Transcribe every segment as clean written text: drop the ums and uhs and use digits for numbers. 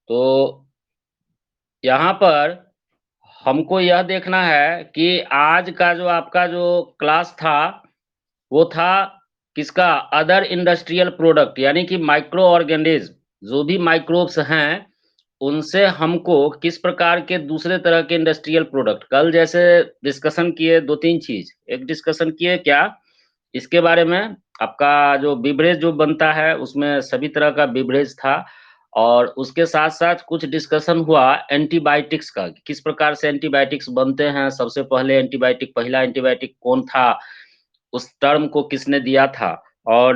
तो यहाँ पर हमको यह देखना है कि आज का जो आपका जो क्लास था, वो था किसका? अदर इंडस्ट्रियल प्रोडक्ट, यानी कि माइक्रो ऑर्गेनिज़्म, जो भी माइक्रोब्स हैं, उनसे हमको किस प्रकार के दूसरे तरह के इंडस्ट्रियल प्रोडक्ट, कल जैसे डिस्कशन किए 2-3 चीज़। एक डिस्कशन किए क्या? इसके बारे में आपका जो बिवरेज जो बनता है, उसमें सभी तरह का बिवरेज था और उसके साथ-साथ कुछ डिस्कशन हुआ एंटीबायोटिक्स का, कि किस प्रकार से एंटीबायोटिक्स बनते हैं, सबसे पहले एंटीबायोटिक पहला एंटीबायोटिक कौन था, उस टर्म को किसने दिया था और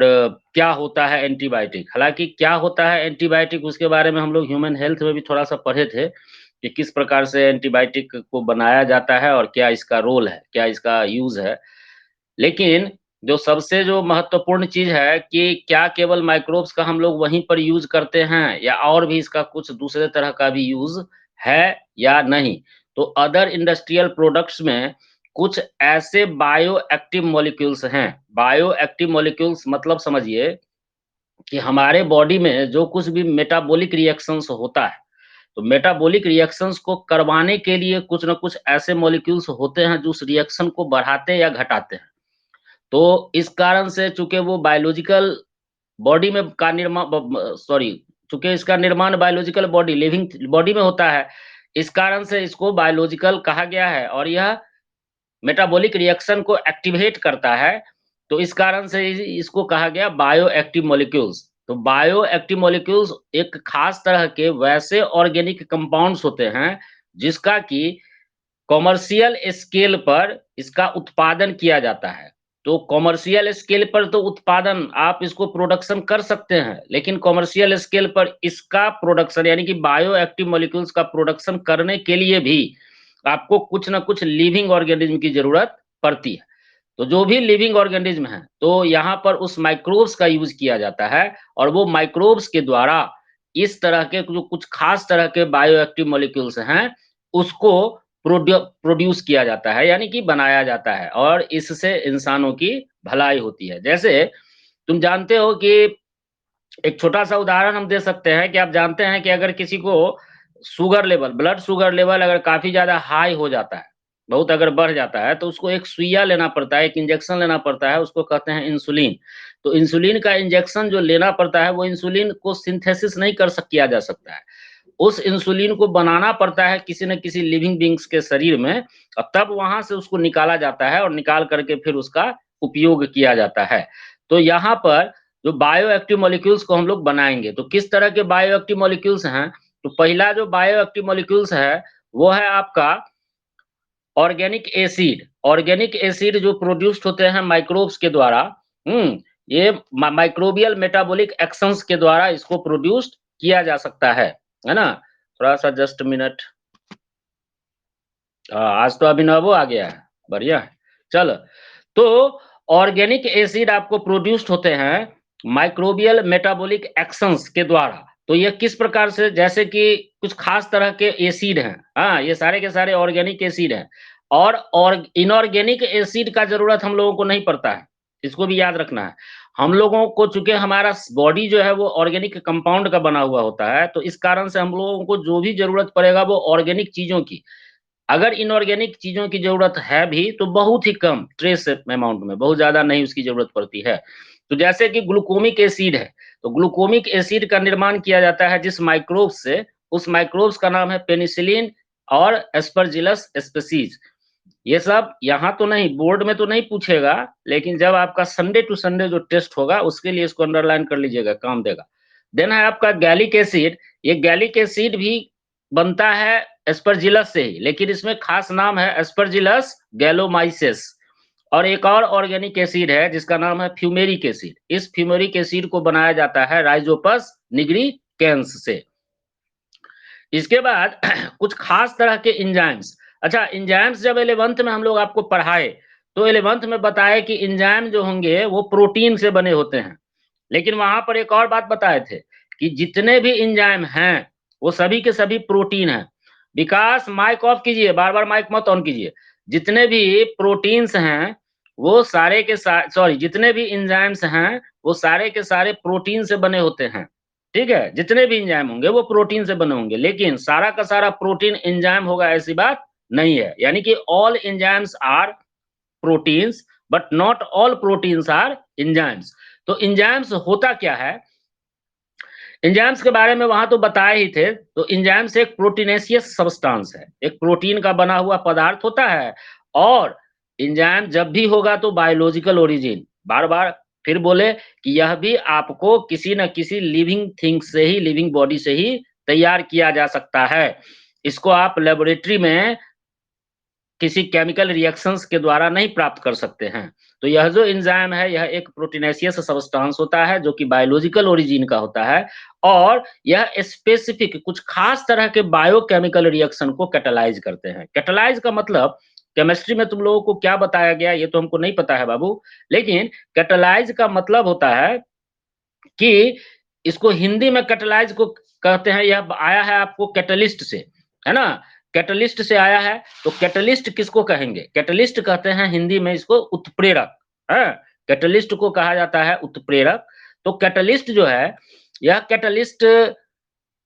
क्या होता है एंटीबायोटिक। हालाँकि क्या होता है एंटीबायोटिक उसके बारे में हम लोग ह्यूमन हेल्थ में भी थोड़ा-सा पढ़े थे, कि किस प्रकार से एंटीबायोटिक को बनाया जाता है और क्या इसका रोल है, क्या इसका यूज़ है। लेकिन जो महत्वपूर्ण चीज़ है कि क्या केवल माइक्रोब्स का हम लोग वहीं पर यूज़ करते हैं या और भी इसका कुछ दूसरे तरह का भी यूज़ है या नहीं? तो अदर इंडस्ट्रियल प्रोडक्ट्स में कुछ ऐसे बायो एक्टिव मॉलिक्यूल्स हैं, बायो एक्टिव मॉलिक्यूल्स मतलब समझिए कि हमारे बॉडी में जो कुछ भी मेटाबॉलिक रिएक्शंस होता है, तो मेटाबॉलिक रिएक्शंस को करवाने के लिए कुछ न कुछ ऐसे मॉलिक्यूल्स होते हैं जो उस रिएक्शन को बढ़ाते या घटाते हैं। तो इस कारण से चूँकि वो बायोलॉजिकल बॉडी में का निर्मा ब ब सॉरी चूँकि इसका निर्माण बायोलॉजिकल बॉडी लिविंग बॉडी में होता है, इस कारण से इसको बायोलॉजिकल कहा गया है और यह मेटाबॉलिक रिएक्शन को एक्टिवेट करता है, तो इस कारण से इसको कहा गया बायो एक्टिव मॉलिक्यूल्स। तो बायो एक्टिव मॉलिक्यूल्स एक खास तरह के वैसे ऑर्गेनिक कंपाउंड्स होते हैं, जिसका कि कॉमर्शियल स्केल पर इसका उत्पादन किया जाता है। तो कॉमर्शियल स्केल पर तो उत्पादन आप इसको प्रोडक्शन कर सकते हैं, लेकिन कॉमर्शियल स्केल पर इसका प्रोडक्शन यानी कि बायो एक्टिव मॉलिक्यूल्स का प्रोडक्शन करने के लिए भी आपको कुछ न कुछ लिविंग ऑर्गेनिज़्म की ज़रूरत पड़ती है। तो जो भी लिविंग ऑर्गेनिज़्म हैं, तो यहाँ पर उस माइक्रोब्स का यूज़ किया जाता है और वो माइक्रोब्स के द्वारा इस तरह के जो कुछ खास तरह के बायो एक्टिव मॉलिक्यूल्स हैं, उसको प्रोड्यूस किया जाता है, यानी कि बनाया जाता है और इससे इंसानों की भलाई होती है। जैसे तुम जानते हो कि एक छोटा-सा उदाहरण हम दे सकते हैं कि आप जानते हैं कि अगर किसी को sugar level, blood sugar level अगर काफ़ी ज़्यादा हाई हो जाता है, बहुत अगर बढ़ जाता है, तो उसको एक सुइया लेना पड़ता है, एक इंजेक्शन लेना पड़ता है, उसको कहते हैं इंसुलिन। तो इंसुलिन का इंजेक्शन जो लेना पड़ता है, वो इंसुलिन को सिंथेसिस नहीं कर सक किया जा सकता है। उस इंसुलिन को बनाना पड़ता है किसी न किसी लिविंग बीइंग्स के शरीर में और तब वहाँ से उसको निकाला जाता है और निकाल कर के फिर उसका उपयोग किया जाता है। तो यहाँ पर जो बायो एक्टिव मॉलिक्यूल्स को हम लोग बनाएँगे, तो किस तरह के बायो एक्टिव मॉलिक्यूल्स हैं? तो पहला जो बायो एक्टिव मॉलिक्यूल्स है, वो है आपका ऑर्गेनिक एसिड। ऑर्गेनिक एसिड जो प्रोड्यूस्ड होते हैं माइक्रोब्स के द्वारा, ये माइक्रोबियल मेटाबॉलिक एक्शंस के द्वारा इसको प्रोड्यूस्ड किया जा सकता है ना? थोड़ा-सा जस्ट मिनट आज तो अभिनवो आ गया है, बढ़िया है। चलो, तो ऑर्गेनिक एसिड आपको प्रोड्यूस्ड होते हैं माइक्रोबियल मेटाबॉलिक एक्शंस के द्वारा। तो ये किस प्रकार से जैसे कि कुछ खास तरह के एसिड हैं, हाँ, ये सारे के सारे ऑर्गेनिक एसिड हैं और इनऑर्गेनिक एसिड का ज़रूरत हम लोगों को नहीं पड़ता है, इसको भी याद रखना है। हम लोगों को चूँकि हमारा बॉडी जो है वो ऑर्गेनिक कंपाउंड का बना हुआ होता है, तो इस कारण से हम लोगों को जो भी ज़रूरत पड़ेगा वो ऑर्गेनिक चीज़ों की। अगर इनऑर्गेनिक चीज़ों की ज़रूरत है भी, तो बहुत ही कम ट्रेस अमाउंट में, बहुत ज़्यादा नहीं उसकी ज़रूरत पड़ती है। तो जैसे कि ग्लूकोमिक एसिड है, तो ग्लूकोमिक एसिड का निर्माण किया जाता है जिस माइक्रोब्स से, उस माइक्रोब्स का नाम है पेनिसिलिन और एस्परजिलस स्पीशीज़। ये सब यहाँ तो नहीं, बोर्ड में तो नहीं पूछेगा, लेकिन जब आपका संडे टू संडे जो टेस्ट होगा, उसके लिए इसको अंडरलाइन कर लीजिएगा, काम देगा। देन है आपका गैलिक एसिड, ये गैलिक एसिड भी बनता है एस्परजिलस से ही, लेकिन इसमें खास नाम है एस्परजिलस गैलोमाइसेस। और एक और ऑर्गेनिक एसिड है जिसका नाम है फ्यूमेरिक एसिड। इस फ्यूमेरिक एसिड को बनाया जाता है राइजोपस निग्रिकेंस से। इसके बाद कुछ खास तरह के एंजाइम्स। अच्छा, एंजाइम्स जब 11th में हम लोग आपको पढ़ाए, तो 11th में बताए कि एंजाइम जो होंगे वो प्रोटीन से बने होते हैं। लेकिन वहाँ पर एक और बात बताए थे कि जितने भी एंजाइम हैं, वो सभी के सभी प्रोटीन हैं। विकास माइक ऑफ कीजिए, बार-बार माइक मत ऑन कीजिए। जितने भी प्रोटीन्स हैं, वो सारे के सा सॉरी जितने भी एंजाइम्स हैं, वो सारे के सारे प्रोटीन से बने होते हैं। ठीक है? जितने भी एंजाइम होंगे वो प्रोटीन से बने होंगे, लेकिन सारा का सारा प्रोटीन एंजाइम होगा ऐसी बात नहीं है। यानी कि all enzymes are proteins but not all proteins are enzymes. तो एंजाइम्स होता क्या है? एंजाइम्स के बारे में वहां तो बताए ही थे। तो एंजाइम्स एक प्रोटीनेशियस सब्सटेंस है, एक प्रोटीन का बना हुआ पदार्थ होता है। और एंजाइम जब भी होगा तो बायोलॉजिकल ओरिजिन, बार बार फिर बोले कि यह भी आपको किसी न किसी लिविंग थिंग से ही, लिविंग बॉडी से ही तैयार किया जा सकता है। इसको आप लेबोरेटरी में किसी केमिकल रिएक्शंस के द्वारा नहीं प्राप्त कर सकते हैं। तो यह जो एंजाइम है, यह एक प्रोटीनेशियस सब्सटेंस होता है जो कि बायोलॉजिकल ओरिजिन का होता है। और यह स्पेसिफिक कुछ खास तरह के बायोकेमिकल रिएक्शन को कैटालाइज करते हैं। कैटालाइज का मतलब केमिस्ट्री में तुम लोगों को क्या बताया गया ये तो हमको नहीं पता है बाबू, लेकिन कैटालाइज का मतलब होता है कि इसको हिंदी में कैटालाइज को कहते हैं। यह आया है आपको कैटलिस्ट से, है ना? कैटलिस्ट से आया है। तो कैटलिस्ट किसको कहेंगे? कैटलिस्ट कहते हैं हिंदी में इसको उत्प्रेरक, है? कैटलिस्ट को कहा जाता है उत्प्रेरक। तो कैटलिस्ट जो है, यह कैटलिस्ट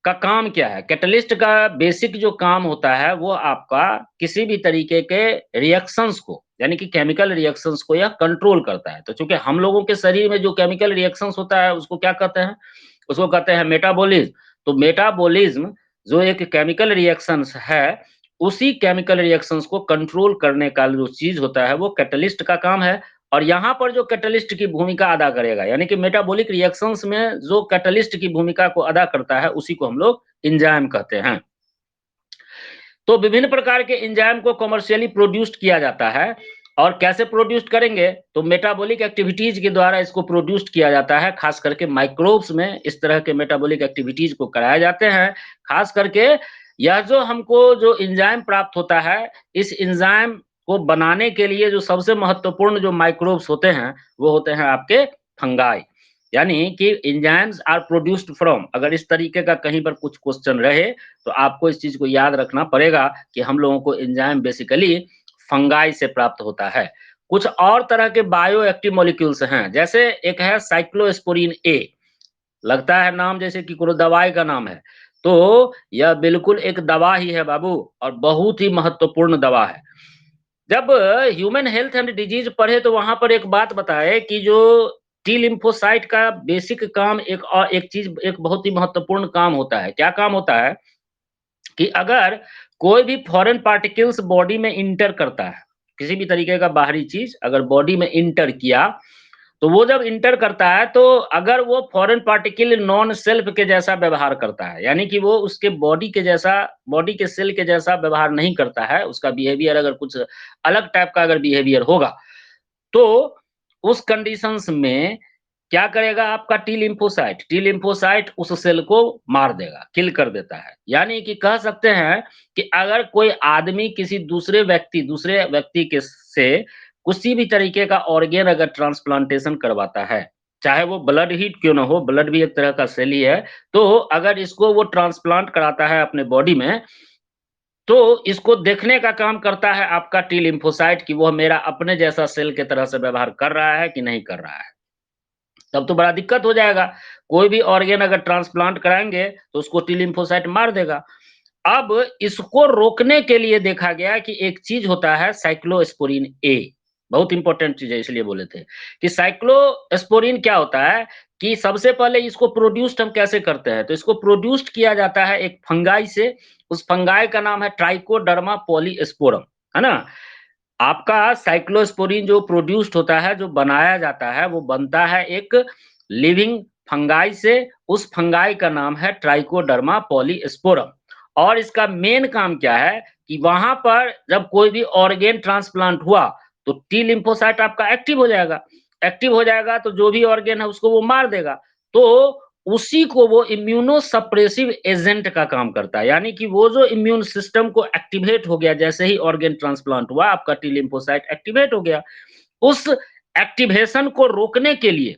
का काम क्या है? कैटलिस्ट का बेसिक जो काम होता है वो आपका किसी भी तरीके के रिएक्शंस को, यानी कि केमिकल रिएक्शंस को यह कंट्रोल करता है। तो चूंकि हम लोगों के शरीर में जो केमिकल रिएक्शंस होता है उसको क्या कहते हैं? उसको कहते हैं मेटाबॉलिज्म। तो मेटाबॉलिज्म जो एक केमिकल रिएक्शंस है, उसी केमिकल रिएक्शंस को कंट्रोल करने का जो चीज होता है वो कैटलिस्ट का काम है। और यहाँ पर जो कैटलिस्ट की भूमिका अदा करेगा, यानी कि मेटाबॉलिक रिएक्शंस में जो कैटलिस्ट की भूमिका को अदा करता है उसी को हम लोग एंजाइम कहते हैं। तो विभिन्न प्रकार के एंजाइम को कमर्शियली प्रोड्यूस्ड किया जाता है। और कैसे प्रोड्यूस्ड करेंगे? तो मेटाबॉलिक एक्टिविटीज के द्वारा इसको प्रोड्यूस्ड किया जाता है। खास करके माइक्रोब्स में इस तरह के मेटाबॉलिक एक्टिविटीज को कराए जाते हैं। खास करके यह जो हमको जो एंजाइम प्राप्त होता है, इस एंजाइम को बनाने के लिए जो सबसे महत्वपूर्ण जो माइक्रोब्स होते हैं वो होते हैं आपके फंगाई। यानी कि एंजाइम्स आर प्रोड्यूस्ड फ्रॉम, अगर इस तरीके का कहीं पर कुछ क्वेश्चन रहे तो आपको इस चीज को याद रखना पड़ेगा कि हम लोगों को एंजाइम बेसिकली फंगाई से प्राप्त होता है। कुछ और तरह के बायो एक्टिव मॉलिक्यूल्स हैं, जैसे एक है साइक्लोस्पोरिन ए। लगता है नाम जैसे कि कोई दवाई का नाम है, तो यह बिल्कुल एक दवा ही है बाबू, और बहुत ही महत्वपूर्ण दवा है। जब ह्यूमन हेल्थ एंड डिजीज पढ़े तो वहां पर एक बात बताए कि जो टी लिम्फोसाइट का बेसिक काम एक और एक चीज, एक बहुत ही महत्वपूर्ण काम होता है। क्या काम होता है? कि अगर कोई भी फॉरेन पार्टिकल्स बॉडी में इंटर करता है, किसी भी तरीके का बाहरी चीज अगर बॉडी में इंटर किया, तो वो जब इंटर करता है तो अगर वो फॉरेन पार्टिकल नॉन सेल्फ के जैसा व्यवहार करता है, यानी कि वो उसके बॉडी के जैसा, बॉडी के सेल के जैसा व्यवहार नहीं करता है, उसका बिहेवियर अगर कुछ अलग टाइप का अगर बिहेवियर होगा, तो उस कंडीशंस में क्या करेगा आपका टी लिम्फोसाइट उस सेल को मार देगा, किल कर देता है। यानी कि कह सकते हैं कि अगर कोई आदमी किसी दूसरे व्यक्ति के से किसी भी तरीके का ऑर्गेन अगर ट्रांसप्लांटेशन करवाता है, चाहे वो ब्लड ही क्यों ना हो, ब्लड भी एक तरह का सेल ही है, तो अगर इसको वो ट्रांसप्लांट कराता है अपने बॉडी में, तो इसको देखने का काम करता है आपका टी लिम्फोसाइट कि वो मेरा अपने जैसा सेल की तरह से व्यवहार कर रहा है कि नहीं कर रहा है। तब तो बड़ा दिक्कत हो जाएगा। कोई भी ऑर्गन अगर ट्रांसप्लांट कराएँगे तो उसको टी लिम्फोसाइट मार देगा। अब इसको रोकने के लिए देखा गया कि एक चीज़ होता है साइक्लोस्पोरिन ए, बहुत इम्पोर्टेंट चीज़ है इसलिए बोले थे कि साइक्लोस्पोरिन क्या होता है कि सबसे पहले इसको प्रोड्यूस्ड हम कैसे करते हैं? तो इसको प्रोड्यूस्ड किया जाता है एक फंगाई से, उस फंगाई का नाम है ट्राइकोडर्मा पॉलीस्पोरम, है ना? आपका साइक्लोस्पोरिन जो प्रोड्यूस्ड होता है, जो बनाया जाता है, वो बनता है एक लिविंग फंगाई से। उस फंगाई का नाम है ट्राइकोडर्मा पॉलीस्पोरम। और इसका मेन काम क्या है कि वहाँ पर जब कोई भी ऑर्गन ट्रांसप्लांट हुआ, तो टी लिम्फोसाइट आपका एक्टिव हो जाएगा। एक्टिव हो जाएगा तो जो भी ऑर्गन है उसको वो मार देगा। तो उसी को वो इम्यूनो सप्रेसिव एजेंट का काम करता है, यानी कि वो जो इम्यून सिस्टम को एक्टिवेट हो गया, जैसे ही ऑर्गन ट्रांसप्लांट हुआ आपका टी लिम्फोसाइट एक्टिवेट हो गया, उस एक्टिवेशन को रोकने के लिए,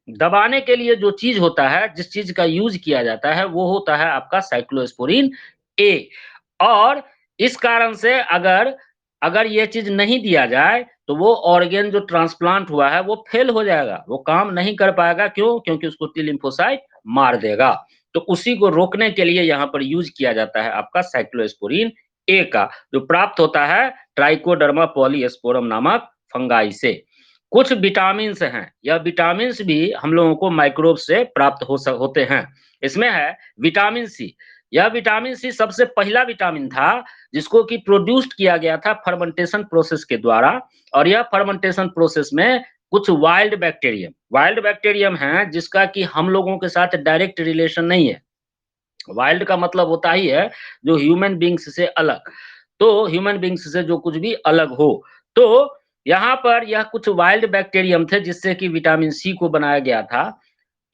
दबाने के लिए जो चीज होता है, जिस चीज का यूज किया जाता है वो होता है आपका साइक्लोस्पोरिन ए। और इस कारण से अगर अगर ये चीज नहीं दिया जाए तो वो ऑर्गन जो ट्रांसप्लांट हुआ है वो फेल हो जाएगा, वो काम नहीं कर पाएगा। क्यों? क्योंकि उसको टी लिम्फोसाइट मार देगा। तो उसी को रोकने के लिए यहाँ पर यूज़ किया जाता है आपका साइक्लोस्पोरिन ए का, जो प्राप्त होता है ट्राइकोडर्मा पॉलीस्पोरम नामक फंगाई से। कुछ विटामिन्स हैं, यह विटामिन्स भी हम लोगों को माइक्रोब से प्राप्त होते हैं। इसमें है विटामिन सी। यह विटामिन सी सबसे पहला विटामिन था जिसको कि प्रोड्यूस्ड किया गया था फर्मेंटेशन प्रोसेस के द्वारा, और यह फर्मेंटेशन प्रोसेस में कुछ वाइल्ड बैक्टीरियम हैं जिसका कि हम लोगों के साथ डायरेक्ट रिलेशन नहीं है। वाइल्ड का मतलब होता ही है जो ह्यूमन बीइंग्स से अलग। तो ह्यूमन बीइंग्स से जो कुछ भी अलग हो। तो यहाँ पर यह कुछ वाइल्ड बैक्टीरियम थे जिससे कि विटामिन सी को बनाया गया था।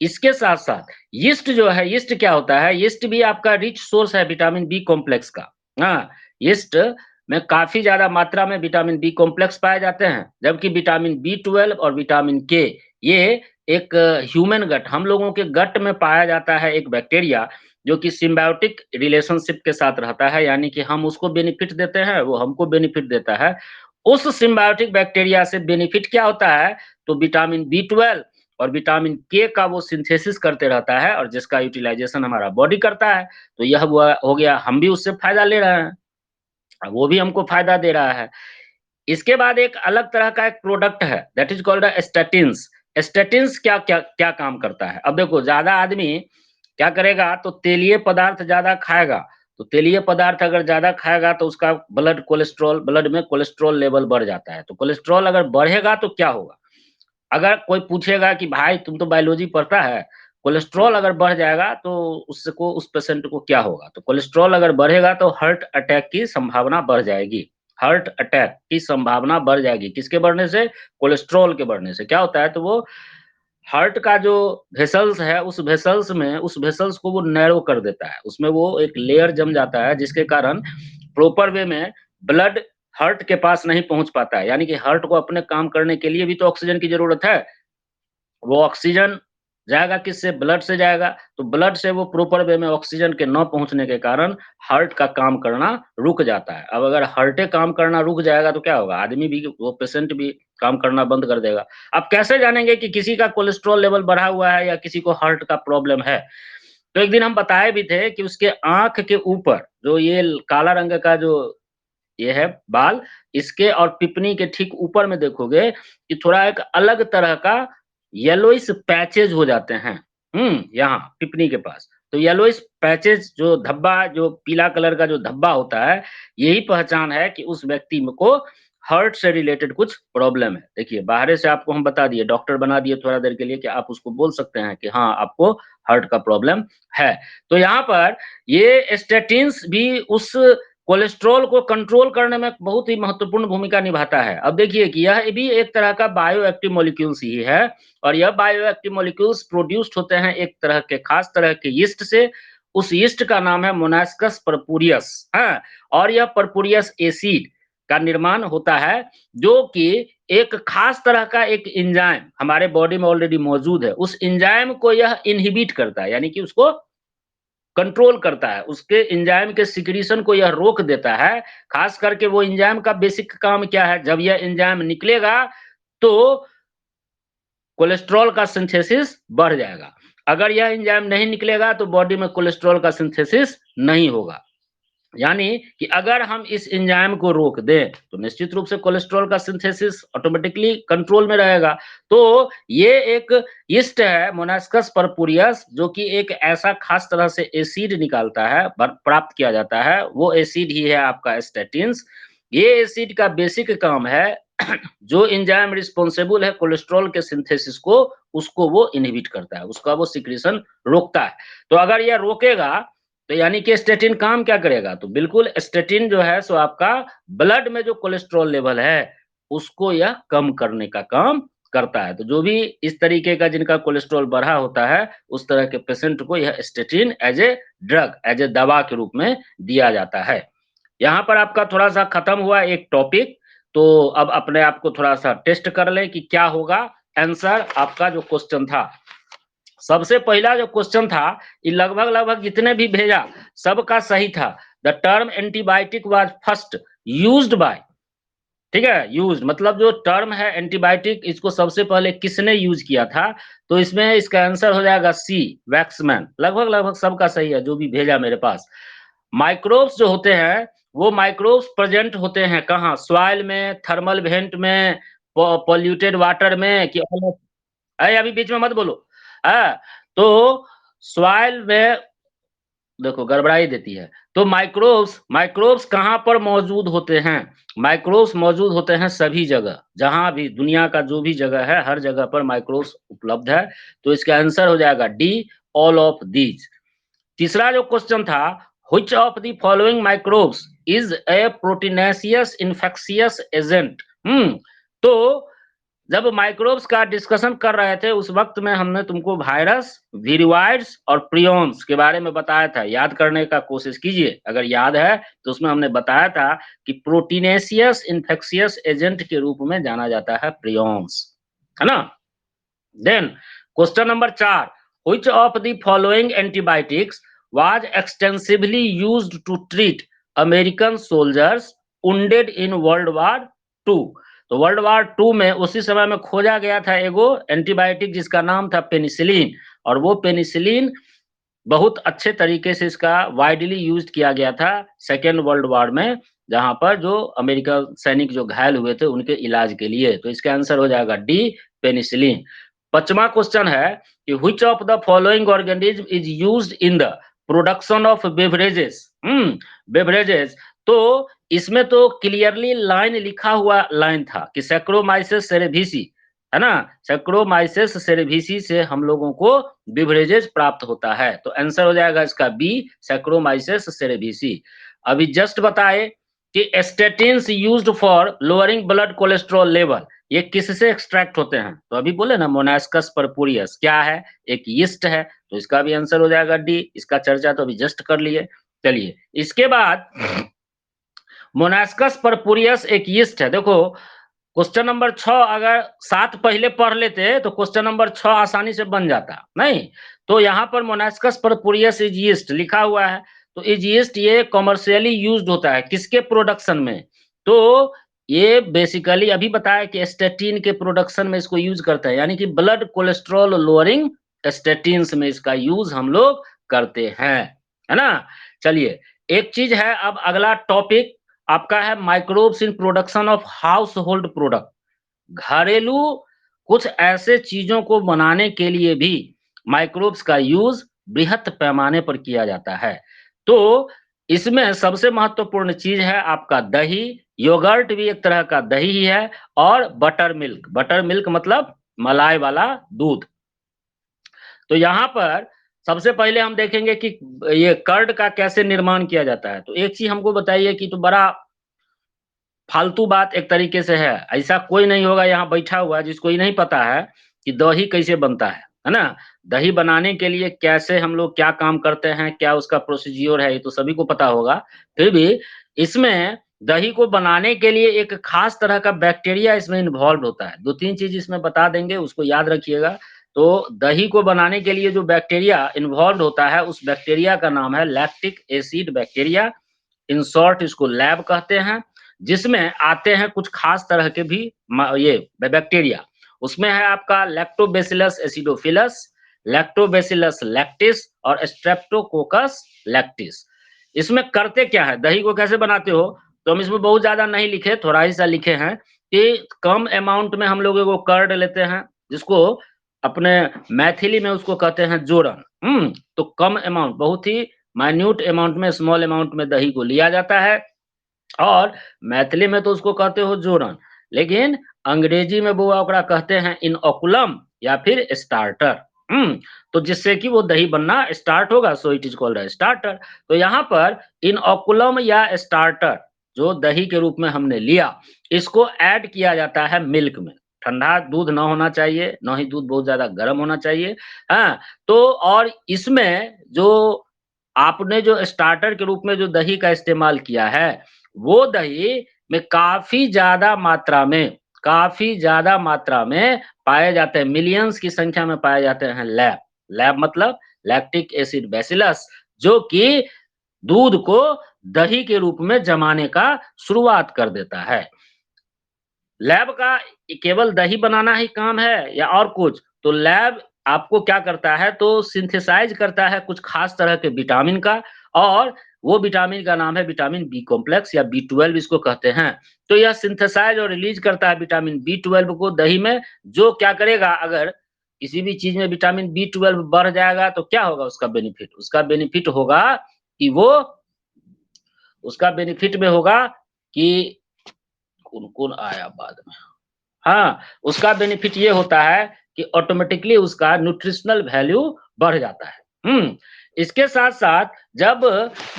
इसके साथ-साथ यीस्ट जो है, यीस्ट क्या होता है? यीस्ट भी आपका रिच सोर्स है विटामिन बी कॉम्प्लेक्स का। हाँ, यीस्ट में काफ़ी ज़्यादा मात्रा में विटामिन बी कॉम्प्लेक्स पाए जाते हैं, जबकि विटामिन बी 12 और विटामिन के ये एक ह्यूमन गट, हम लोगों के गट में पाया जाता है एक बैक्टीरिया जो कि सिम्बायोटिक रिलेशनशिप के साथ रहता है, यानी कि हम उसको बेनिफिट देते हैं, वो हमको बेनिफिट देता है। उस सिम्बायोटिक बैक्टीरिया से बेनिफिट क्या होता है? तो विटामिन बी 12 और विटामिन के का वो सिंथेसिस करते रहता है और जिसका यूटिलाइज़ेशन हमारा बॉडी करता है। तो यह हुआ हो गया, हम भी उससे फ़ायदा ले रहे हैं, वो भी हमको फ़ायदा दे रहा है। इसके बाद एक अलग तरह का एक प्रोडक्ट है that is called statins. Statins क्या क्या क्या काम करता है? अब देखो ज़्यादा आदमी क्या करेगा, तो तेलीय पदार्थ ज़्यादा खाएगा। तो तेलीय पदार्थ अगर ज़्यादा खाएगा तो उसका ब्लड में कोलेस्ट्रॉल लेवल बढ़ जाता है। तो कोलेस्ट्रॉल अगर बढ़ेगा तो क्या होगा? अगर कोई पूछेगा कि भाई तुम तो बायोलॉजी पढ़ता है, कोलेस्ट्रॉल अगर बढ़ जाएगा तो उसको उस पेशेंट को क्या होगा? तो कोलेस्ट्रॉल अगर बढ़ेगा तो हार्ट अटैक की संभावना बढ़ जाएगी। हार्ट अटैक की संभावना बढ़ जाएगी, किसके बढ़ने से? कोलेस्ट्रॉल के बढ़ने से। क्या होता है, तो वो हार्ट का जो वेसल्स है, उस वेसल्स को वो नैरो कर देता है। उसमें वो एक लेयर जम जाता है जिसके कारण प्रॉपर वे में ब्लड हार्ट के पास नहीं पहुँच पाता है। यानी कि हार्ट को अपने काम करने के लिए भी तो ऑक्सीजन की ज़रूरत है। वो ऑक्सीजन जाएगा किससे? ब्लड से जाएगा। तो ब्लड से वो प्रॉपर वे में ऑक्सीजन के न पहुँचने के कारण हार्ट का काम करना रुक जाता है। अब अगर हार्टे काम करना रुक जाएगा तो क्या होगा? आदमी भी, वो पेशेंट भी काम करना बंद कर देगा। अब कैसे जानेंगे कि किसी का कोलेस्ट्रॉल लेवल बढ़ा हुआ है या किसी को हार्ट का प्रॉब्लम है? तो एक दिन हम बताए भी थे कि उसके आँख के ऊपर जो ये काला रंग का जो ये है बाल, इसके और पिपनी के ठीक ऊपर में देखोगे कि थोड़ा एक अलग तरह का येलोइश पैचेज़ हो जाते हैं। यहाँ पिपनी के पास। तो येलोइश पैचेज़ जो धब्बा, जो पीला कलर का जो धब्बा होता है, यही पहचान है कि उस व्यक्ति म को हार्ट से रिलेटेड कुछ प्रॉब्लम है। देखिए, बाहरे से आपको हम बता दिए, डॉक्टर बना दिए थोड़ा देर के लिए कि आप उसको बोल सकते हैं कि हाँ, आपको हार्ट का प्रॉब्लम है। तो यहाँ पर ये स्टैटिन्स भी उस कोलेस्ट्रॉल को कंट्रोल करने में बहुत ही महत्वपूर्ण भूमिका निभाता है। अब देखिए कि यह भी एक तरह का बायो एक्टिव मॉलिक्यूल्स ही है, और यह बायो एक्टिव मॉलिक्यूल्स प्रोड्यूस्ड होते हैं एक तरह के खास तरह के यीस्ट से। उस यीस्ट का नाम है मोनास्कस परपुरियस, हाँ? और यह परपुरियस एसिड का निर्माण होता है, जो कि एक खास तरह का एक एंजाइम हमारे बॉडी में ऑलरेडी मौजूद है। उस एंजाइम को यह इन्हिबिट करता है, यानी कि उसको कंट्रोल करता है, उसके एंजाइम के सिक्रीशन को यह रोक देता है। खास करके वो एंजाइम का बेसिक काम क्या है? जब यह एंजाइम निकलेगा तो कोलेस्ट्रॉल का सिंथेसिस बढ़ जाएगा। अगर यह एंजाइम नहीं निकलेगा तो बॉडी में कोलेस्ट्रॉल का सिंथेसिस नहीं होगा। यानी कि अगर हम इस एंजाइम को रोक दें, तो निश्चित रूप से कोलेस्ट्रॉल का सिंथेसिस ऑटोमैटिकली कंट्रोल में रहेगा। तो ये एक यीस्ट है मोनास्कस परपुरियस, जो कि एक ऐसा खास तरह से एसिड निकालता है, प्राप्त किया जाता है, वो एसिड ही है आपका स्टैटिन्स। ये एसिड का बेसिक काम है जो एंजाइम रिस्पॉन्सिबल है कोलेस्ट्रॉल के सिंथेसिस को, उसको वो इन्हिबिट करता है, उसका वो सिक्रीशन रोकता है। तो अगर यह रोकेगा तो यानी कि स्टैटिन काम क्या करेगा? तो बिल्कुल स्टैटिन जो है सो आपका ब्लड में जो कोलेस्ट्रॉल लेवल है, उसको यह कम करने का काम करता है। तो जो भी इस तरीके का जिनका कोलेस्ट्रॉल बढ़ा होता है, उस तरह के पेशेंट को यह statin as a drug, as a दवा के रूप में दिया जाता है। यहाँ पर आपका थोड़ा-सा खत्म हुआ एक टॉपिक, तो अब अपने आप को थोड़ा-सा टेस्ट कर लें कि क्या होगा आंसर आपका जो क्वेश्चन था। सबसे पहला जो क्वेश्चन था, ये लगभग-लगभग जितने भी भेजा, सबका सही था। The term antibiotic was first used by ठीक है, यूज़्ड मतलब जो टर्म है एंटीबायोटिक इसको सबसे पहले किसने यूज़ किया था? तो इसमें इसका आंसर हो जाएगा सी, वैक्समैन। लगभग-लगभग सबका सही है, जो भी भेजा मेरे पास। माइक्रोब्स जो होते हैं, वो माइक्रोब्स प्रेज़ेंट होते हैं कहाँ? सॉइल में, थर्मल वेंट में, पॉल्यूटेड वाटर में कि अभी बीच में मत बोलो। हाँ, तो सॉइल में देखो गड़बड़ा ही देती है। तो माइक्रोब्स माइक्रोब्स कहाँ पर मौजूद होते हैं? माइक्रोब्स मौजूद होते हैं सभी जगह, जहाँ भी दुनिया का जो भी जगह है, हर जगह पर माइक्रोब्स उपलब्ध है। तो इसका आंसर हो जाएगा डी, ऑल ऑफ दीज़। तीसरा जो क्वेश्चन था, which of the following microbes is a proteinaceous infectious agent? तो जब माइक्रोब्स का डिस्कशन कर रहे थे उस वक़्त में हमने तुमको वायरस, विरुआइड्स और प्रियॉन्स के बारे में बताया था। याद करने का कोशिश कीजिए, अगर याद है तो उसमें हमने बताया था कि प्रोटीनेशियस इन्फेक्शियस एजेंट के रूप में जाना जाता है प्रियॉन्स, है ना? Then question number 4, which of the following antibiotics was extensively used to treat American soldiers wounded in world war 2? तो वर्ल्ड वार 2 में उसी समय में खोजा गया था एगो एंटीबायोटिक जिसका नाम था पेनिसिलिन और वो पेनिसिलिन बहुत अच्छे तरीके से इसका वाइडली यूज़्ड किया गया था सेकेंड वर्ल्ड वॉर में, जहाँ पर जो अमेरिका सैनिक जो घायल हुए थे उनके इलाज के लिए। तो इसका आंसर हो जाएगा डी, पेनिसिलिन। 5वां क्वेश्चन है कि which of the following organism is used in the production of beverages? Beverages. तो इसमें तो क्लियरली लाइन लिखा हुआ लाइन था कि सैक्रोमाइसिस सेरेविसी, है ना? सैक्रोमाइसिस सेरेविसी से हम लोगों को बेवरेजेस प्राप्त होता है। तो आंसर हो जाएगा इसका बी, सैक्रोमाइसिस सेरेविसी। अभी जस्ट बताए कि statins used for lowering blood cholesterol level, ये किससे एक्सट्रैक्ट होते हैं? तो अभी बोले ना मोनास्कस परपुरियस, क्या है? एक यीस्ट है, तो इसका भी आंसर हो जाएगा डी। इसका चर्चा तो अभी जस्ट कर लिए। चलिए, इसके बाद मोनास्कस परपुरियस एक यीस्ट है। देखो क्वेश्चन नंबर 6 अगर 7 पहले पढ़ लेते तो क्वेश्चन नंबर 6 आसानी से बन जाता, नहीं? तो यहाँ पर मोनास्कस परपुरियस इज यीस्ट लिखा हुआ है, तो इज यीस्ट ये कमर्शियली यूज्ड होता है, किसके प्रोडक्शन में? तो ये बेसिकली अभी बताया कि स्टैटिन के प्रोडक्शन में इसको यूज़ करते हैं, यानी कि ब्लड कोलेस्ट्रॉल लोअरिंग स्टैटिन्स में इसका यूज़ हम लोग करते हैं, है ना? चलिए, एक चीज़ है अब अगला टॉपिक आपका है microbes in production of house hold product. घरेलू कुछ ऐसे चीजों को बनाने के लिए भी माइक्रोब्स का यूज बृहत पैमाने पर किया जाता है। तो इसमें सबसे महत्वपूर्ण चीज है आपका दही, योगर्ट भी एक तरह का दही ही है और बटर मिल्क मतलब मलाई वाला दूध। तो यहाँ पर सबसे पहले हम देखेंगे कि ये कर्ड का कैसे निर्माण किया जाता है। तो एक चीज हमको बताइए कि तो बड़ा फालतू बात एक तरीके से है। ऐसा कोई नहीं होगा यहाँ बैठा हुआ जिसको ये नहीं पता है कि दही कैसे बनता है ना? दही बनाने के लिए कैसे हम लोग क्या काम करते हैं, क्या उसका प्रोसीज़्योर है, ये तो सभी को पता होगा। फिर भी इसमें दही को बनाने के लिए एक खास तरह का बैक्टीरिया इसमें इन्वॉल्वड होता है। 2-3 चीज़ इसमें बता देंगे, उसको याद रखिएगा। तो दही को बनाने के लिए जो बैक्टीरिया इन्वॉल्वड होता है, उस बैक्टीरिया का नाम है lactic acid bacteria. In short इसको लैब कहते हैं, जिसमें आते हैं कुछ खास तरह के भी ये बैक्टीरिया। उसमें है आपका लैक्टोबैसिलस एसिडोफिलस, लैक्टोबैसिलस लैक्टिस और स्ट्रेप्टोकोकस लैक्टिस। इसमें करते क्या है, दही को कैसे बनाते हो? तो हम इसमें बहुत ज़्यादा नहीं लिखे, थोड़ा ही सा लिखे हैं कि कम अमाउंट में हम लोग एगो कर्ड लेते हैं, जिसको अपने मैथिली में उसको कहते हैं जोरन। तो कम अमाउंट, बहुत ही माइन्यूट अमाउंट में, स्मॉल अमाउंट में दही को लिया जाता है और मैथिली में तो उसको कहते हो जोरन, लेकिन अंग्रेजी में वो ओकरा कहते हैं इनोकुलम या फिर स्टार्टर। तो जिससे कि वो दही बनना स्टार्ट होगा, so it is called a starter. तो यहाँ पर इनोकुलम या स्टार्टर जो दही के रूप में हमने लिया, इसको ऐड किया जाता है मिल्क में। ठंडा दूध ना होना चाहिए, ना ही दूध बहुत ज़्यादा गर्म होना चाहिए। हाँ, तो और इसमें जो आपने जो स्टार्टर के रूप में जो दही का इस्तेमाल किया है, वो दही में काफ़ी ज़्यादा मात्रा में पाए जाते हैं, मिलियंस की संख्या में पाए जाते हैं लैब। लैब मतलब लैक्टिक एसिड बैसिलस, जो कि दूध को दही के रूप में जमाने का शुरुआत कर देता है। लैब का केवल दही बनाना ही काम है या और कुछ? तो लैब आपको क्या करता है तो सिंथेसाइज़ करता है कुछ खास तरह के विटामिन का और वो विटामिन का नाम है विटामिन बी कॉम्प्लेक्स या बी12 इसको कहते हैं। तो यह सिंथेसाइज़ और रिलीज़ करता है विटामिन बी12 को दही में, जो क्या करेगा अगर किसी भी चीज़ में विटामिन बी12 बढ़ जाएगा तो क्या होगा उसका बेनिफिट? उसका बेनिफिट होगा कि वो उसका बेनिफिट में होगा कि कौन-कौन आया बाद में? हाँ, उसका बेनिफिट ये होता है कि ऑटोमैटिकली उसका न्यूट्रिशनल वैल्यू बढ़ जाता है। इसके साथ-साथ जब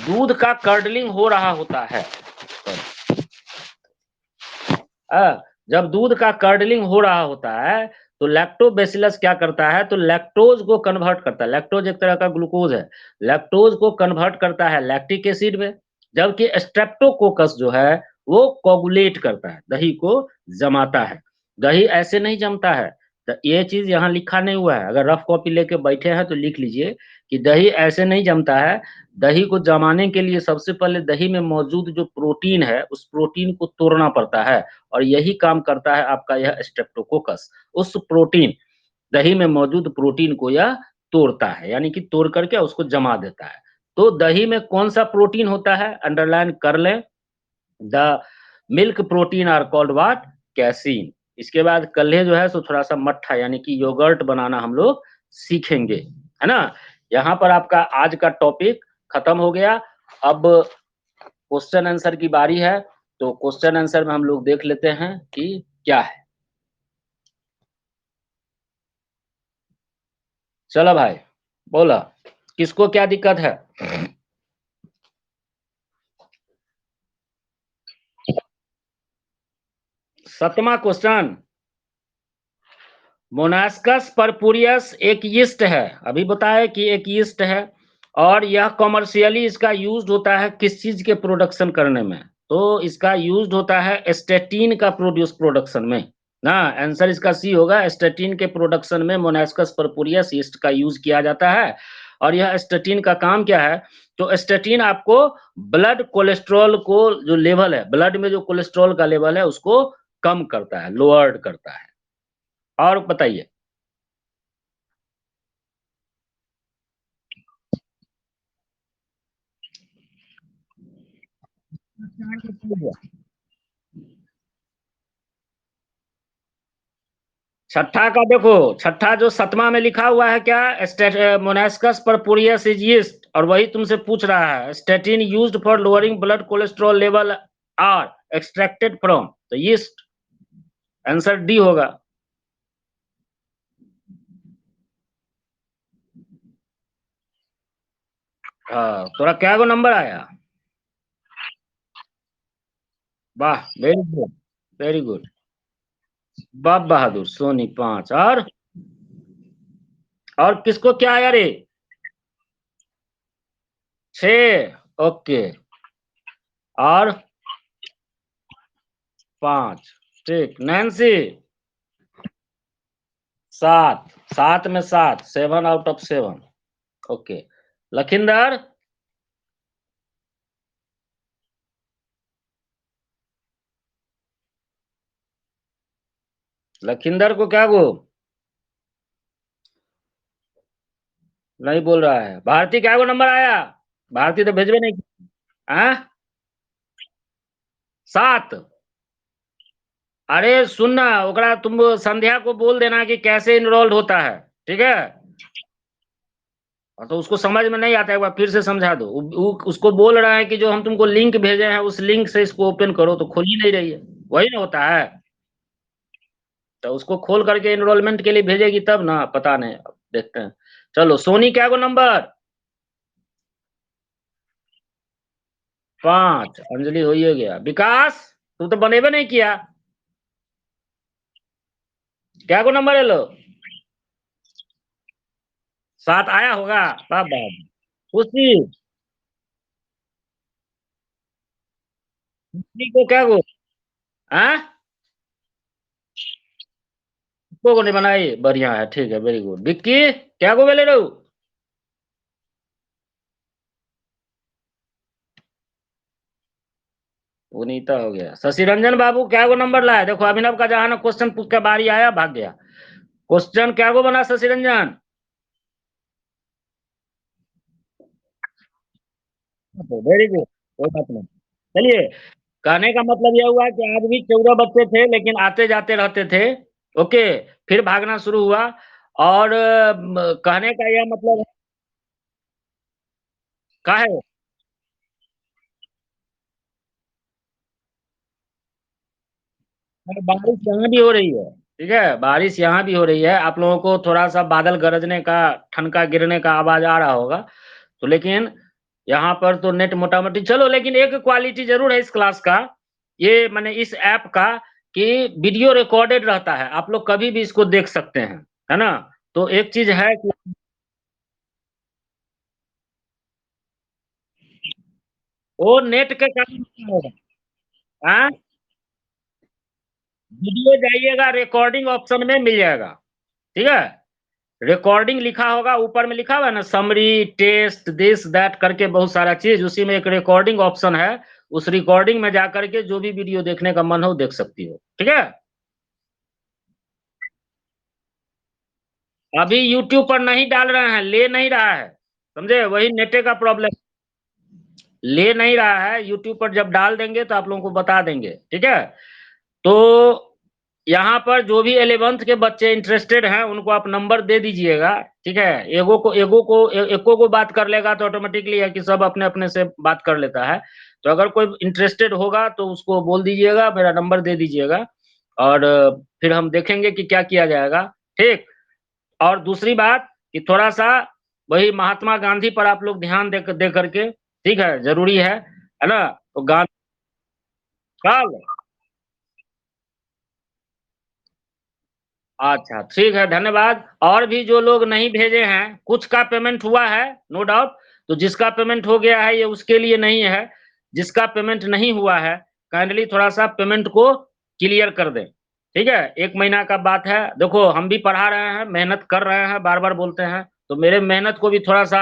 दूध का कर्डलिंग हो रहा होता है जब दूध का कर्डलिंग हो रहा होता है, तो लैक्टोबैसिलस क्या करता है, तो लैक्टोज़ को कन्वर्ट करता है। लैक्टोज़ एक तरह का ग्लूकोज़ है। लैक्टोज़ को कन्वर्ट करता है लैक्टिक एसिड में, जबकि स्ट्रेप्टोकोकस जो है, वो कोगुलेट करता है, दही को जमाता है। दही ऐसे नहीं जमता है। तो ये चीज़ यहाँ लिखा नहीं हुआ है। अगर रफ कॉपी लेके बैठे हैं, तो लिख लीजिए कि दही ऐसे नहीं जमता है। दही को जमाने के लिए सबसे पहले दही में मौजूद जो प्रोटीन है, उस प्रोटीन को तोड़ना पड़ता है। और यही काम करता है आपका यह स्ट्रेप्टोकोकस। उस प्रोटीन दही में मौजूद प्रोटीन को यह तोड़ता है, यानी कि तोड़ करके उसको जमा देता है। तो दही में कौन-सा प्रोटीन होता है? अंडरलाइन कर लें, the milk protein are called what? Casein. इसके बाद कल्हे जो है सो थोड़ा-सा मट्ठा यानी कि योगर्ट बनाना हम लोग सीखेंगे, है ना? यहाँ पर आपका आज का टॉपिक खत्म हो गया। अब क्वेश्चन आंसर की बारी है, तो क्वेश्चन आंसर में हम लोग देख लेते हैं कि क्या है। चलो भाई, बोला, किसको क्या दिक्कत है? 7वां क्वेश्चन, मोनास्कस परपुरियस एक यीस्ट है, अभी बताया कि एक यीस्ट है और यह कमर्शियली इसका यूज़्ड होता है किस चीज़ के प्रोडक्शन करने में? तो इसका यूज़्ड होता है स्टैटिन का प्रोडक्शन में, ना आंसर इसका सी होगा। स्टैटिन के प्रोडक्शन में मोनास्कस परपुरियस यीस्ट का यूज़ किया जाता है और यह स्टैटिन का काम क्या है? तो स्टैटिन आपको ब्लड कोलेस्ट्रॉल को जो लेवल है, ब्लड में जो कोलेस्ट्रॉल का लेवल है उसको कम करता है, लोअर्ड करता है। और बताइए? छठा का देखो, छठा जो 7वां में लिखा हुआ है क्या? मोनास्कस परपुरियस इज यीस्ट और वही तुमसे पूछ रहा है statin used for lowering blood cholesterol level are extracted from तो यीस्ट। आंसर डी होगा। हाँ, तोरा क्या गो नंबर आया? वाह, वेरी गुड, वेरी गुड। बाप बहादुर सोनी 5 और किसको क्या आया रे? 6। ओके। और 5। ठीक, नैन्सी 7। 7 में 7, 7 out of 7। Okay. Lakhinder? Lakhinder को क्या गो? नहीं बोल रहा है। भारती क्या गो नंबर आया? भारती तो भेजबे नहीं। हाँ? 7। अरे सुन ना, ओकरा तुम संध्या को बोल देना कि कैसे इनरोल्ड होता है, ठीक है? और तो उसको समझ में नहीं आता है, एक बार फिर से समझा दो। उसको बोल रहा है कि जो हम तुमको लिंक भेजे हैं उस लिंक से इसको ओपन करो, तो खोल ही नहीं रही है। वही ना होता है। तो उसको खोल करके एनरोलमेंट के लिए भेजेगी तब ना, पता नहीं, अब देखते हैं। चलो, सोनी क्या गो नंबर? 5। अंजलि हो ही गया। विकास, तू तो बनेबे नहीं किया। क्या को नंबर है लो? 7 आया होगा। तब बात खुशी, खुशी को क्या गो? हाँ? को नहीं बनाई, बढ़िया है, ठीक है, वेरी गुड। विक्की क्या को बोले रहू? पुनीता हो गया। शशि रंजन बाबू क्या गो नंबर लाया? देखो अभिनव का जहां ना क्वेश्चन पूछ के बारी आया भाग गया। क्वेश्चन क्या गो बना शशि रंजन? वेरी गुड, कोई बात नहीं। चलिए, कहने का मतलब यह हुआ कि आज भी 14 बच्चे थे लेकिन आते जाते रहते थे। ओके, फिर भागना शुरू हुआ। और कहने का यह मतलब है, का है। बारिश यहाँ भी हो रही है। ठीक है, बारिश यहाँ भी हो रही है। आप लोगों को थोड़ा सा बादल गरजने का, ठनका गिरने का आवाज आ रहा होगा। तो लेकिन यहाँ पर तो नेट मोटा मोटी चलो, लेकिन एक क्वालिटी जरूर है इस क्लास का, ये माने इस ऐप का, कि वीडियो रिकॉर्डेड रहता है। आप लोग कभी भी इसको देख सकते हैं, है ना? तो एक चीज है कि वो नेट के कारण होगा। हाँ, वीडियो जाइएगा, रिकॉर्डिंग ऑप्शन में मिल जाएगा। ठीक है, रिकॉर्डिंग लिखा होगा, ऊपर में लिखा हुआ है ना, समरी टेस्ट दिस दैट करके बहुत सारा चीज, उसी में एक रिकॉर्डिंग ऑप्शन है। उस रिकॉर्डिंग में जा करके जो भी वीडियो देखने का मन हो देख सकती हो। ठीक है, अभी यूट्यूब पर नहीं डाल रहे हैं, ले नहीं रहा है। समझे, वही नेटे का प्रॉब्लम। ले नहीं रहा है, यूट्यूब पर जब डाल देंगे तो आप लोगों को बता देंगे। ठीक है, तो यहाँ पर जो भी 11th के बच्चे इंटरेस्टेड हैं उनको आप नंबर दे दीजिएगा। ठीक है, एको को बात कर लेगा तो ऑटोमेटिकली है कि सब अपने अपने से बात कर लेता है। तो अगर कोई इंटरेस्टेड होगा तो उसको बोल दीजिएगा, मेरा नंबर दे दीजिएगा। और फिर हम देखेंगे कि क्या किया जाएगा। ठीक। और दूसरी बात कि थोड़ा-सा वही महात्मा गांधी पर आप लोग ध्यान दे करके, ठीक है? ज़रूरी है ना? तो गां कल अच्छा, ठीक है, धन्यवाद। और भी जो लोग नहीं भेजे हैं, कुछ का पेमेंट हुआ है, नो डाउट। तो जिसका पेमेंट हो गया है, ये उसके लिए नहीं है। जिसका पेमेंट नहीं हुआ है, काइंडली थोड़ा-सा पेमेंट को क्लियर कर दें। ठीक है? 1 महीना का बात है। देखो, हम भी पढ़ा रहे हैं, मेहनत कर रहे हैं, बार-बार बोलते हैं। तो मेरे मेहनत को भी थोड़ा-सा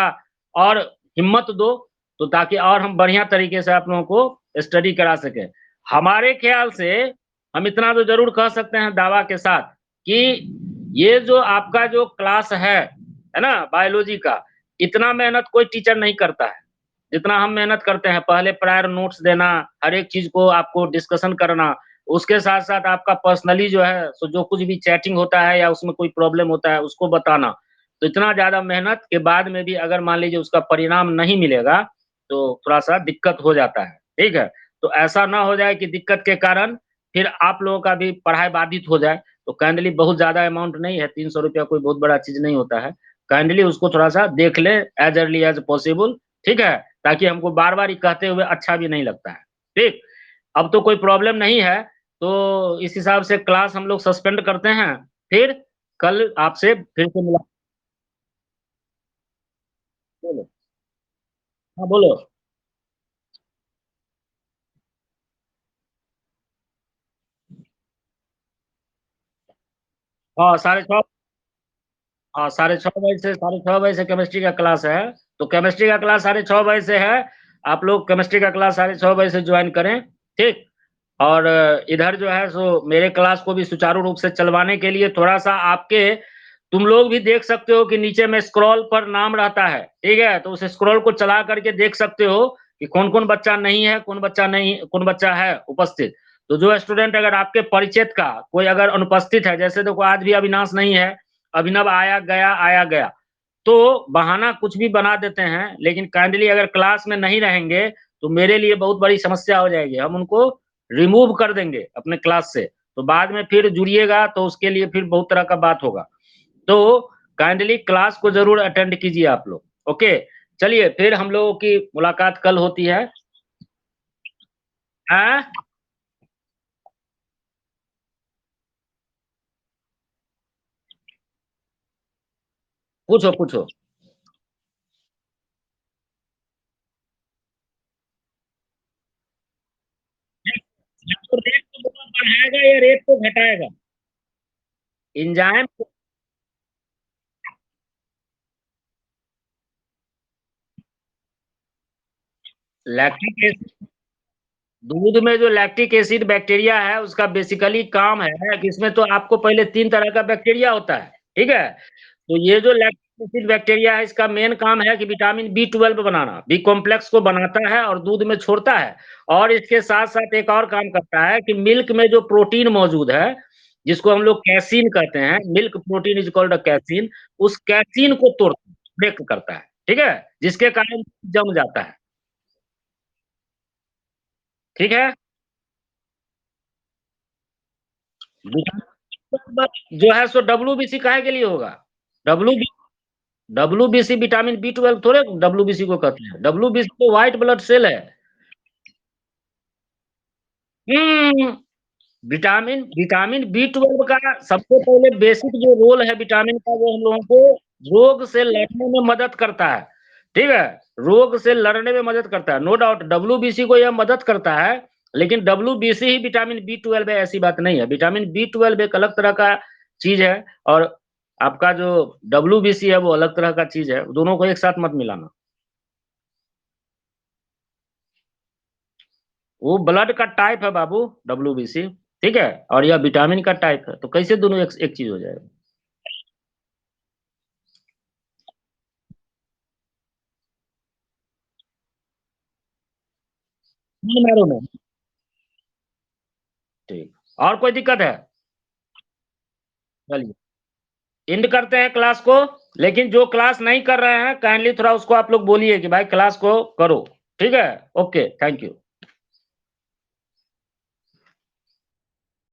और हिम्मत दो, तो ताकि और हम बढ़िया तरीके से आप लोगों को स्टडी करा सकें। हमारे ख्याल से हम इतना तो ज़रूर कह सकते हैं दावा के साथ, कि ये जो आपका जो क्लास है ना, बायोलॉजी का, इतना मेहनत कोई टीचर नहीं करता है, जितना हम मेहनत करते हैं। पहले प्रायर नोट्स देना, हर एक चीज़ को आपको डिस्कशन करना, उसके साथ-साथ आपका पर्सनली जो है, सो जो कुछ भी चैटिंग होता है या उसमें कोई प्रॉब्लम होता है, उसको बताना। तो इतना ज़्यादा मेहनत के बाद में भी अगर मान लीजिए उसका परिणाम नहीं मिलेगा, तो थोड़ा-सा दिक्कत हो जाता है, ठीक है? तो ऐसा ना हो जाए कि दिक्कत के कारण फिर आप लोगों का भी पढ़ाई बाधित हो जाए। तो काइंडली बहुत ज़्यादा अमाउंट नहीं है, ₹300 कोई बहुत बड़ा चीज़ नहीं होता है। काइंडली उसको थोड़ा-सा देख लें एज़ अर्ली एज़ पॉसिबल, ठीक है? ताकि हमको बार-बार ये कहते हुए अच्छा भी नहीं लगता है, ठीक? अब तो कोई प्रॉब्लम नहीं है, तो इस हिसाब से क्लास हम लोग सस्पेंड करते हैं, फिर कल आपसे फिर से मुला बोलो। हाँ, बोलो। हाँ, 6:30 हाँ, 6:30 बजे से 6:30 बजे से केमिस्ट्री का क्लास है। तो केमिस्ट्री का क्लास 6:30 बजे से है। आप लोग केमिस्ट्री का क्लास 6:30 बजे से जॉइन करें, ठीक? और इधर जो है सो मेरे क्लास को भी सुचारू रूप से चलवाने के लिए थोड़ा-सा आपके तुम लोग भी देख सकते हो कि नीचे में स्क्रॉल पर नाम रहता है, ठीक है? तो उस स्क्रॉल को चला करके देख सकते हो कि कौन-कौन बच्चा नहीं है, कौन बच्चा है उपस्थित। तो जो स्टूडेंट अगर आपके परिचित का कोई अगर अनुपस्थित है, जैसे देखो आज भी अविनाश नहीं है, अभिनव आया गया। तो बहाना कुछ भी बना देते हैं, लेकिन काइंडली अगर क्लास में नहीं रहेंगे, तो मेरे लिए बहुत बड़ी समस्या हो जाएगी। हम उनको रिमूव कर देंगे अपने क्लास से, तो बाद में फिर जुड़िएगा तो उसके लिए फिर बहुत तरह का बात होगा। तो काइंडली क्लास को ज़रूर अटेंड कीजिए आप लोग, ओके? चलिए फिर हम लोगों की मुलाकात कल होती है। हैं? पूछो, पूछो। या तो रेट को बढ़ाएगा या रेट को घटाएगा। एंजाइम लैक्टिक एसिड दूध में जो लैक्टिक एसिड बैक्टीरिया है, उसका बेसिकली काम है कि इसमें तो आपको पहले 3 तरह का बैक्टीरिया होता है, ठीक है? तो ये जो लैक्टिक एसिड बैक्टीरिया है, इसका मेन काम है कि विटामिन बी 12 बनाना, बी कॉम्प्लेक्स को बनाता है और दूध में छोड़ता है। और इसके साथ-साथ एक और काम करता है कि मिल्क में जो प्रोटीन मौजूद है, जिसको हम लोग कैसीन कहते हैं, milk protein is called a casein, उस कैसीन को तोड़ता है, ब्रेक करता है, ठीक है? जिसके कारण जम जाता है, ठीक है? विटामिन जो है सो डब्ल्यूबीसी काहे के लिए होगा? डब्ल्यूबी डब्ल्यूबीसी विटामिन बी 12 थोड़े डब्ल्यूबीसी को कहते हैं। डब्ल्यूबीसी तो व्हाइट ब्लड सेल है। हुँ, विटामिन विटामिन बी 12 का सबसे पहले बेसिक जो रोल है विटामिन का वो हम लोगों को रोग से लड़ने में मदद करता है, ठीक है? रोग से लड़ने में मदद करता है, नो डाउट डब्ल्यूबीसी को यह मदद करता है, लेकिन डब्ल्यूबीसी ही विटामिन बी 12 है ऐसी बात नहीं है। विटामिन बी 12 एक अलग तरह का चीज़ है और आपका जो डब्ल्यूबीसी है वो अलग तरह का चीज़ है, दोनों को एक साथ मत मिलाना। वो ब्लड का टाइप है बाबू डब्ल्यूबीसी, ठीक है? और यह विटामिन का टाइप है, तो कैसे दोनों एक एक चीज़ हो जाएगा? नहीं मारो नहीं, ठीक। और कोई दिक्कत है? चलिए, एंड करते हैं क्लास को, लेकिन जो क्लास नहीं कर रहे हैं काइंडली थोड़ा उसको आप लोग बोलिए कि भाई क्लास को करो, ठीक है? Okay, thank you.